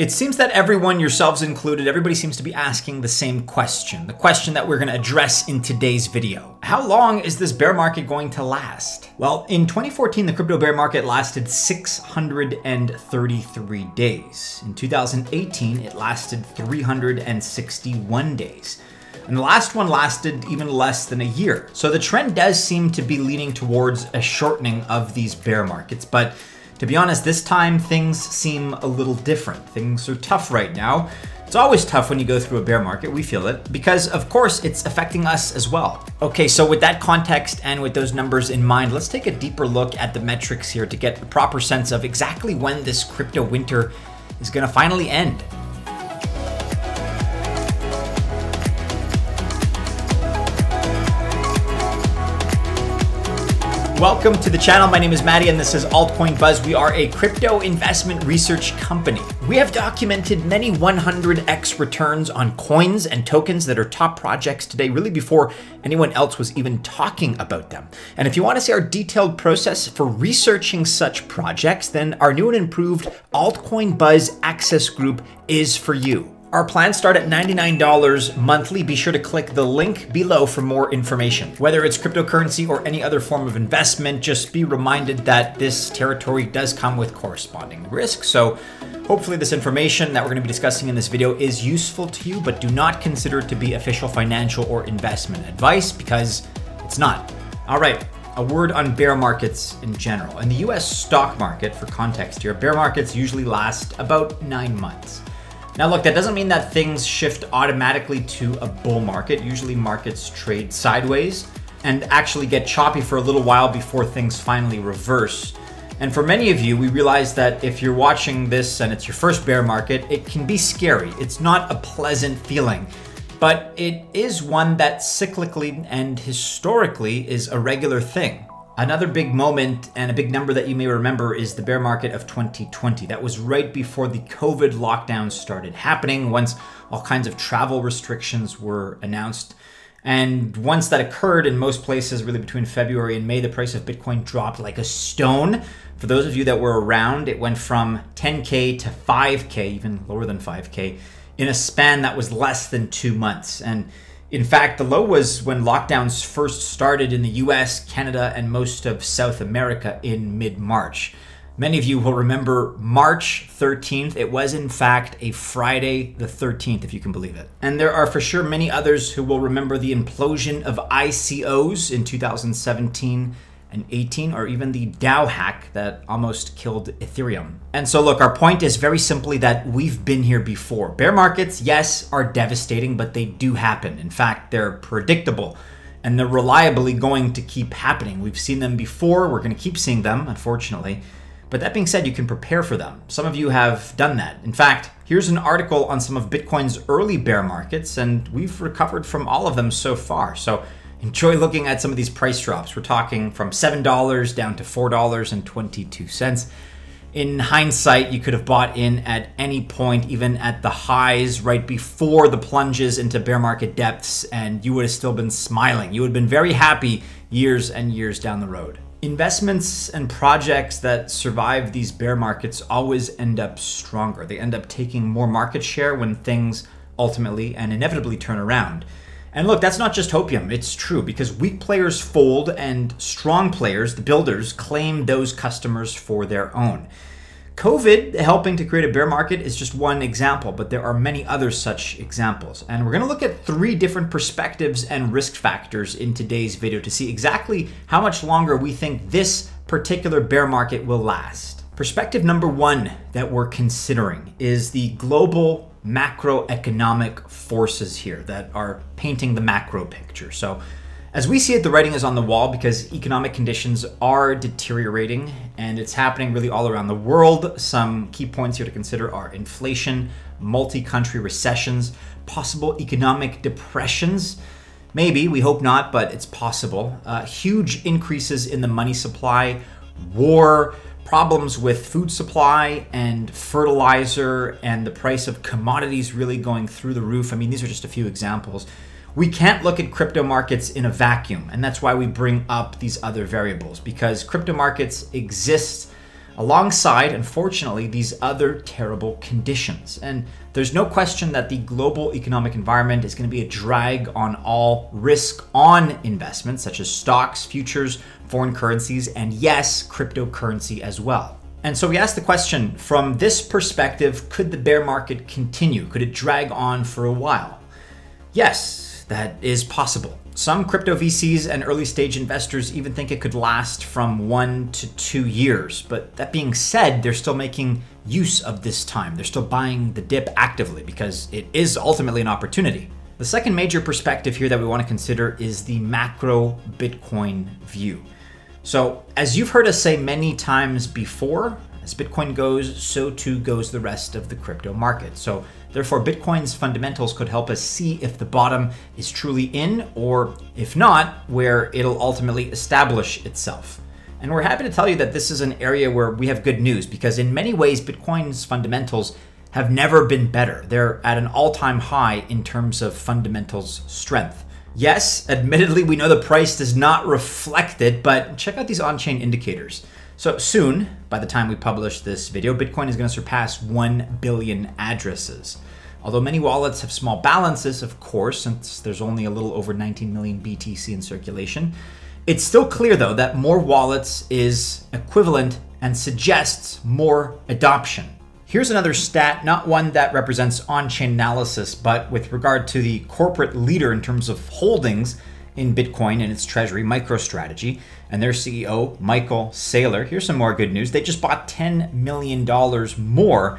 It seems that everyone, yourselves included, everybody seems to be asking the same question. The question that we're going to address in today's video. How long is this bear market going to last? Well, in 2014, the crypto bear market lasted 633 days. In 2018, it lasted 361 days. And the last one lasted even less than a year. So the trend does seem to be leaning towards a shortening of these bear markets. But to be honest, this time things seem a little different. Things are tough right now. It's always tough when you go through a bear market, we feel it, because of course it's affecting us as well. Okay, so with that context and with those numbers in mind, let's take a deeper look at the metrics here to get a proper sense of exactly when this crypto winter is going to finally end. Welcome to the channel. My name is Maddie and this is Altcoin Buzz. We are a crypto investment research company. We have documented many 100x returns on coins and tokens that are top projects today, really before anyone else was even talking about them. And if you want to see our detailed process for researching such projects, then our new and improved Altcoin Buzz access group is for you. Our plans start at $99 monthly. Be sure to click the link below for more information. Whether it's cryptocurrency or any other form of investment, just be reminded that this territory does come with corresponding risk. So hopefully this information that we're going to be discussing in this video is useful to you, but do not consider it to be official financial or investment advice because it's not. All right. A word on bear markets in general. In the US stock market, for context here, bear markets usually last about 9 months. Now look, that doesn't mean that things shift automatically to a bull market. Usually markets trade sideways and actually get choppy for a little while before things finally reverse. And for many of you, we realize that if you're watching this and it's your first bear market, it can be scary. It's not a pleasant feeling, but it is one that cyclically and historically is a regular thing. Another big moment and a big number that you may remember is the bear market of 2020. That was right before the COVID lockdowns started happening, once all kinds of travel restrictions were announced. And once that occurred in most places, really between February and May, the price of Bitcoin dropped like a stone. For those of you that were around, it went from 10K to 5K, even lower than 5K, in a span that was less than 2 months. And in fact, the low was when lockdowns first started in the US, Canada, and most of South America in mid-March. Many of you will remember March 13th. It was in fact a Friday the 13th, if you can believe it. And there are for sure many others who will remember the implosion of ICOs in 2017 and 18, or even the DAO hack that almost killed Ethereum. And so look, our point is very simply that we've been here before. Bear markets, yes, are devastating, but they do happen. In fact, they're predictable and they're reliably going to keep happening. We've seen them before, we're gonna keep seeing them, unfortunately. But that being said, you can prepare for them. Some of you have done that. In fact, here's an article on some of Bitcoin's early bear markets, and we've recovered from all of them so far. So enjoy looking at some of these price drops. We're talking from $7 down to $4.22. In hindsight, you could have bought in at any point, even at the highs right before the plunges into bear market depths, and you would have still been smiling. You would have been very happy years and years down the road. Investments and projects that survive these bear markets always end up stronger. They end up taking more market share when things ultimately and inevitably turn around. And look, that's not just hopium, it's true, because weak players fold and strong players, the builders, claim those customers for their own. COVID helping to create a bear market is just one example, but there are many other such examples. And we're gonna look at 3 different perspectives and risk factors in today's video to see exactly how much longer we think this particular bear market will last. Perspective number 1 that we're considering is the global macroeconomic forces here that are painting the macro picture. So as we see it, the writing is on the wall because economic conditions are deteriorating and it's happening really all around the world. Some key points here to consider are inflation, multi-country recessions, possible economic depressions. Maybe, we hope not, but it's possible. Huge increases in the money supply, war, problems with food supply and fertilizer, and the price of commodities really going through the roof. I mean, these are just a few examples. We can't look at crypto markets in a vacuum, and that's why we bring up these other variables, because crypto markets exist alongside, unfortunately, these other terrible conditions. And there's no question that the global economic environment is going to be a drag on all risk-on investments, such as stocks, futures, foreign currencies, and yes, cryptocurrency as well. And so we asked the question, from this perspective, could the bear market continue? Could it drag on for a while? Yes, that is possible. Some crypto VCs and early stage investors even think it could last from 1 to 2 years. But that being said, they're still making use of this time. They're still buying the dip actively because it is ultimately an opportunity. The second major perspective here that we want to consider is the macro Bitcoin view. So as you've heard us say many times before, as Bitcoin goes, so too goes the rest of the crypto market. So therefore, Bitcoin's fundamentals could help us see if the bottom is truly in, or if not, where it'll ultimately establish itself. And we're happy to tell you that this is an area where we have good news, because in many ways, Bitcoin's fundamentals have never been better. They're at an all-time high in terms of fundamentals strength. Yes, admittedly, we know the price does not reflect it, but check out these on-chain indicators. So soon, by the time we publish this video, Bitcoin is going to surpass 1 billion addresses. Although many wallets have small balances, of course, since there's only a little over 19 million BTC in circulation, it's still clear, though, that more wallets is equivalent and suggests more adoption. Here's another stat, not one that represents on-chain analysis, but with regard to the corporate leader in terms of holdings in Bitcoin and its treasury, MicroStrategy, and their CEO, Michael Saylor. Here's some more good news. They just bought $10 million more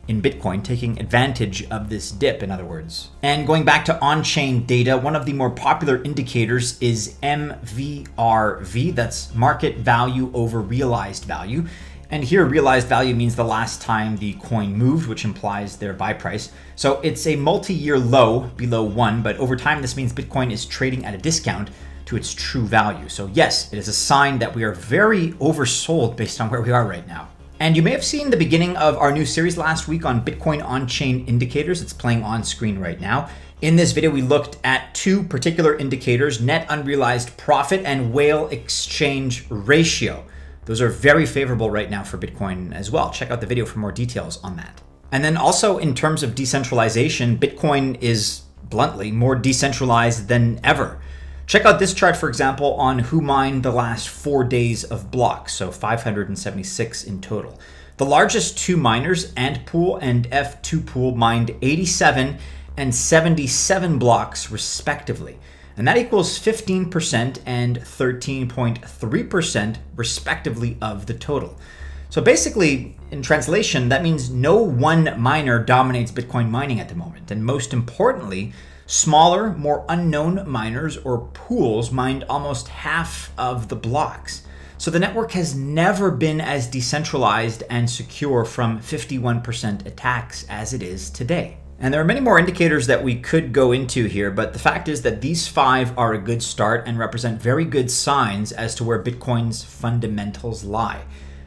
in Bitcoin, taking advantage of this dip, in other words. And going back to on-chain data, one of the more popular indicators is MVRV, that's market value over realized value. And here, realized value means the last time the coin moved, which implies their buy price. So it's a multi-year low below 1, but over time, this means Bitcoin is trading at a discount to its true value. So yes, it is a sign that we are very oversold based on where we are right now. And you may have seen the beginning of our new series last week on Bitcoin on-chain indicators. It's playing on screen right now. In this video, we looked at 2 particular indicators, net unrealized profit and whale exchange ratio. Those are very favorable right now for Bitcoin as well. Check out the video for more details on that. And then also in terms of decentralization, Bitcoin is bluntly more decentralized than ever. Check out this chart, for example, on who mined the last 4 days of blocks, so 576 in total. The largest 2 miners, Antpool and F2Pool, mined 87 and 77 blocks respectively. And that equals 15% and 13.3% respectively of the total. So basically, in translation, that means no one miner dominates Bitcoin mining at the moment. And most importantly, smaller, more unknown miners or pools mined almost half of the blocks. So the network has never been as decentralized and secure from 51% attacks as it is today. And there are many more indicators that we could go into here, but the fact is that these 5 are a good start and represent very good signs as to where Bitcoin's fundamentals lie.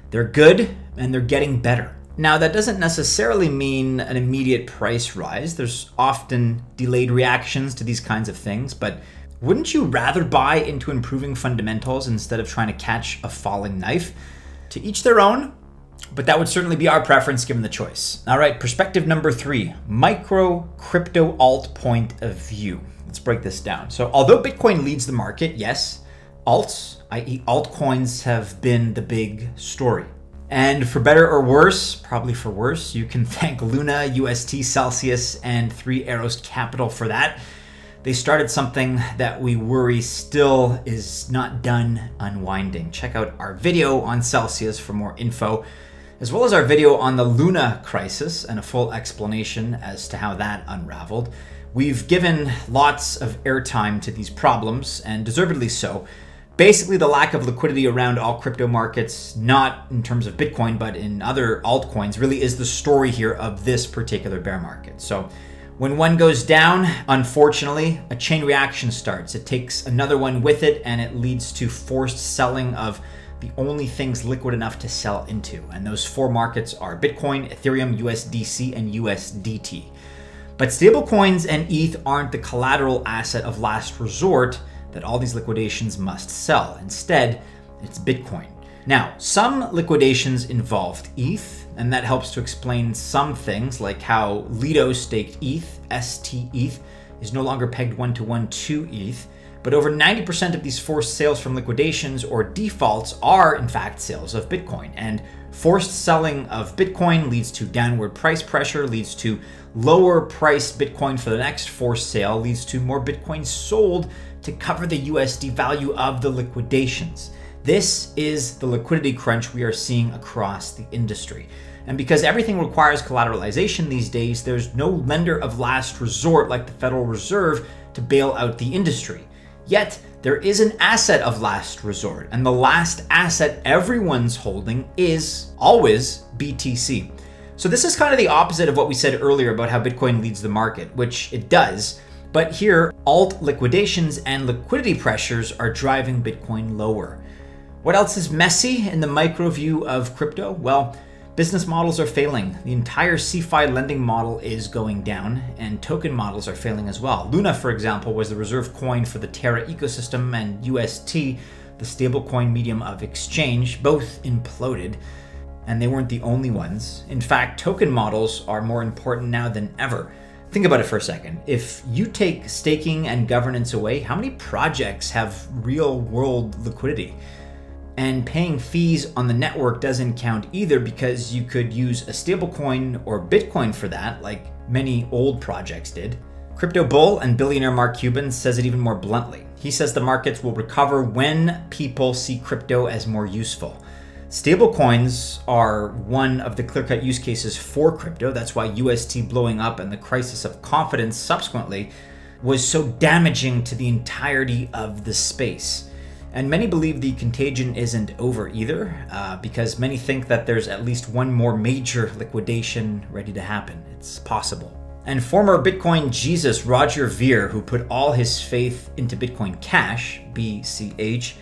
They're good and they're getting better. Now, that doesn't necessarily mean an immediate price rise. There's often delayed reactions to these kinds of things, but wouldn't you rather buy into improving fundamentals instead of trying to catch a falling knife? To each their own. But that would certainly be our preference given the choice. All right, perspective number 3, micro crypto alt point of view. Let's break this down. So although Bitcoin leads the market, yes, alts, i.e. altcoins, have been the big story. And for better or worse, probably for worse, you can thank Luna, UST, Celsius, and 3 Arrows Capital for that. They started something that we worry still is not done unwinding. Check out our video on Celsius for more info, as well as our video on the Luna crisis and a full explanation as to how that unraveled. We've given lots of airtime to these problems, and deservedly so. Basically, the lack of liquidity around all crypto markets, not in terms of Bitcoin, but in other altcoins, really is the story here of this particular bear market. So when one goes down, unfortunately, a chain reaction starts. It takes another one with it, and it leads to forced selling of the only things liquid enough to sell into. And those 4 markets are Bitcoin, Ethereum, USDC, and USDT. But stablecoins and ETH aren't the collateral asset of last resort that all these liquidations must sell. Instead, it's Bitcoin. Now, some liquidations involved ETH, and that helps to explain some things like how Lido staked ETH, ST-ETH, is no longer pegged 1-to-1 to ETH. But over 90% of these forced sales from liquidations or defaults are in fact sales of Bitcoin. And forced selling of Bitcoin leads to downward price pressure, leads to lower priced Bitcoin for the next forced sale, leads to more Bitcoin sold to cover the USD value of the liquidations. This is the liquidity crunch we are seeing across the industry. And because everything requires collateralization these days, there's no lender of last resort like the Federal Reserve to bail out the industry. Yet, there is an asset of last resort, and the last asset everyone's holding is always BTC. So this is kind of the opposite of what we said earlier about how Bitcoin leads the market, which it does. But here, alt liquidations and liquidity pressures are driving Bitcoin lower. What else is messy in the micro view of crypto? Well, business models are failing. The entire CeFi lending model is going down, and token models are failing as well. Luna, for example, was the reserve coin for the Terra ecosystem, and UST, the stablecoin medium of exchange, both imploded. And they weren't the only ones. In fact, token models are more important now than ever. Think about it for a second. If you take staking and governance away, how many projects have real-world liquidity? And paying fees on the network doesn't count either, because you could use a stablecoin or Bitcoin for that, like many old projects did. Crypto bull and billionaire Mark Cuban says it even more bluntly. He says the markets will recover when people see crypto as more useful. Stablecoins are one of the clear-cut use cases for crypto. That's why UST blowing up and the crisis of confidence subsequently was so damaging to the entirety of the space. And many believe the contagion isn't over either, because many think that there's at least one more major liquidation ready to happen. It's possible. And former Bitcoin Jesus Roger Ver, who put all his faith into Bitcoin Cash, BCH,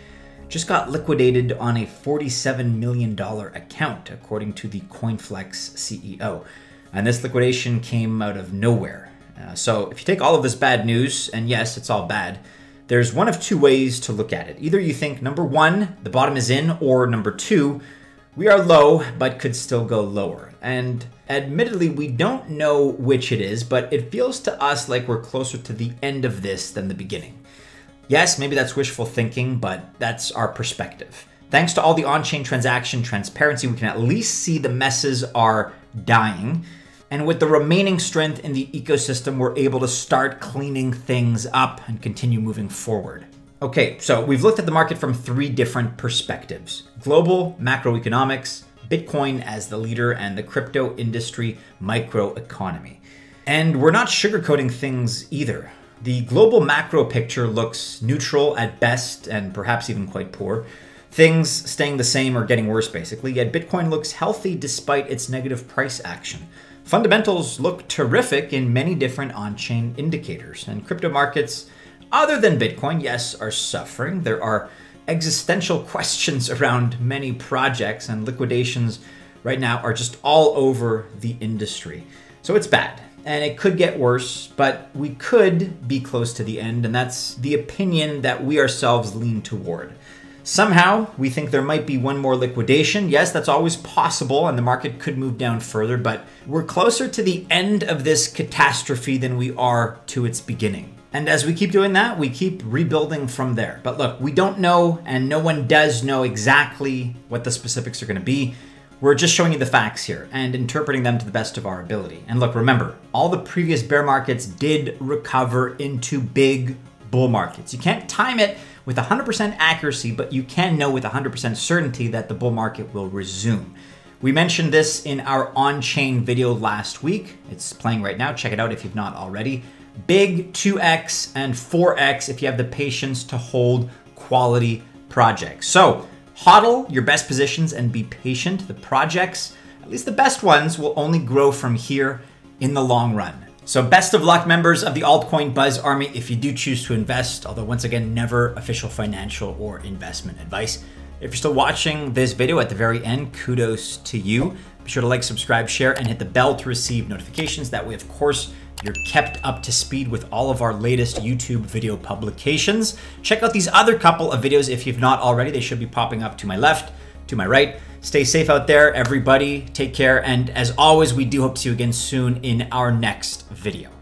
just got liquidated on a $47 million account, according to the CoinFlex CEO. And this liquidation came out of nowhere. So if you take all of this bad news, and yes, it's all bad, there's one of two ways to look at it. Either you think, number one, the bottom is in, or number two, we are low, but could still go lower. And admittedly, we don't know which it is, but it feels to us like we're closer to the end of this than the beginning. Yes, maybe that's wishful thinking, but that's our perspective. Thanks to all the on-chain transaction transparency, we can at least see the messes are dying. And with the remaining strength in the ecosystem, we're able to start cleaning things up and continue moving forward. Okay, so we've looked at the market from three different perspectives: global macroeconomics, Bitcoin as the leader, and the crypto industry microeconomy. And we're not sugarcoating things either. The global macro picture looks neutral at best, and perhaps even quite poor. Things staying the same or getting worse, basically, yet Bitcoin looks healthy despite its negative price action. Fundamentals look terrific in many different on-chain indicators, and crypto markets, other than Bitcoin, yes, are suffering. There are existential questions around many projects, and liquidations right now are just all over the industry. So it's bad, and it could get worse, but we could be close to the end, and that's the opinion that we ourselves lean toward. Somehow, we think there might be one more liquidation. Yes, that's always possible, and the market could move down further, but we're closer to the end of this catastrophe than we are to its beginning. And as we keep doing that, we keep rebuilding from there. But look, we don't know, and no one does know exactly what the specifics are going to be. We're just showing you the facts here and interpreting them to the best of our ability. And look, remember, all the previous bear markets did recover into big bull markets. You can't time it with 100% accuracy, but you can know with 100% certainty that the bull market will resume. We mentioned this in our on-chain video last week. It's playing right now. Check it out if you've not already. Big 2x and 4x if you have the patience to hold quality projects. So hodl your best positions and be patient. The projects, at least the best ones, will only grow from here in the long run. So best of luck, members of the Altcoin Buzz Army, if you do choose to invest, although once again, never official financial or investment advice. If you're still watching this video at the very end, kudos to you. Be sure to like, subscribe, share, and hit the bell to receive notifications. That way, of course, you're kept up to speed with all of our latest YouTube video publications. Check out these other couple of videos if you've not already. They should be popping up to my left. to my right. Stay safe out there, everybody. Take care. And as always, we do hope to see you again soon in our next video.